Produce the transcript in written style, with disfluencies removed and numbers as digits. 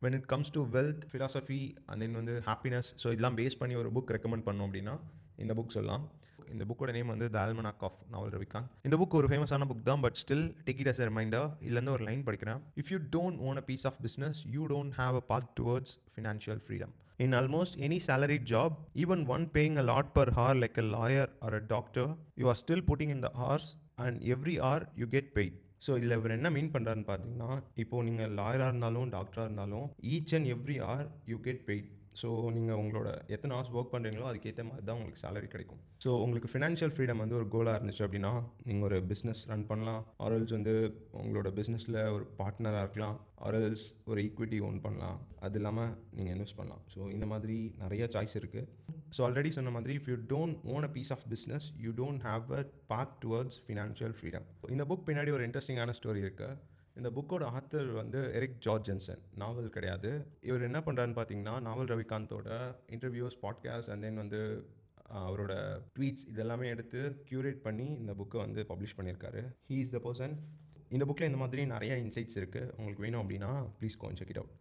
when it comes to wealth, philosophy and then வந்து happiness, so இதெல்லாம் base பண்ணி ஒரு புக் ரெக்கமெண்ட் பண்ணோம் அப்படின்னா இந்த புக் சொல்லலாம். இந்த புக்கோட நேம் வந்து the almanack of Naval Ravikant. இந்த புக் ஒரு ஃபேமஸான புக் தான், but still take it as a reminder. இதுலேருந்து ஒரு லைன் படிக்கிறேன். If you don't own a piece of business, you don't have a path towards financial freedom. In almost any salaried job, even one paying a lot per hour like a lawyer or a doctor, you are still putting in the hours and every hour you get paid. So இதில் இவர் என்ன மீன் பண்ணுறாருன்னு பார்த்தீங்கன்னா, இப்போது நீங்கள் லாயராக இருந்தாலும் டாக்டராக இருந்தாலும் each and every hour you get paid. So நீங்கள் உங்களோட எத்தனை ஹவர்ஸ் ஒர்க் பண்ணுறீங்களோ அதுக்கேற்ற மாதிரி தான் உங்களுக்கு சேலரி கிடைக்கும். ஸோ உங்களுக்கு ஃபினான்ஷியல் ஃப்ரீடம் வந்து ஒரு கோலாக இருந்துச்சு அப்படின்னா நீங்கள் ஒரு பிஸ்னஸ் ரன் பண்ணலாம், ஆர்எல்ஸ் வந்து உங்களோட பிஸ்னஸில் ஒரு பார்ட்னராக இருக்கலாம், ஆர்எல்ஸ் ஒரு ஈக்விட்டி ஓன் பண்ணலாம், அது இல்லாமல் நீங்கள் இன்வெஸ்ட் பண்ணலாம். ஸோ இந்த மாதிரி நிறைய சாய்ஸ் இருக்குது. ஸோ ஆல்ரெடி சொன்ன மாதிரி if you don't own a piece of business, you don't have a path towards financial freedom. இந்த புக் பின்னாடி ஒரு இன்ட்ரெஸ்டிங்கான ஸ்டோரி இருக்குது. இந்த புக்கோட ஆத்தர் வந்து எரிக் ஜார்ஜன்சன், நாவல் கிடையாது. இவர் என்ன பண்ணுறாருன்னு பார்த்தீங்கன்னா, நாவல் ரவிகாந்தோட இன்டர்வியூஸ், பாட்காஸ்ட் அண்ட் தென் வந்து அவரோட ட்வீட்ஸ் இதெல்லாமே எடுத்து க்யூரேட் பண்ணி இந்த புக்கை வந்து பப்ளிஷ் பண்ணியிருக்காரு. He is the person. இந்த புக்கில் இந்த மாதிரி நிறைய இன்சைட்ஸ் இருக்குது. உங்களுக்கு வேணும் அப்படின்னா please go and check it out.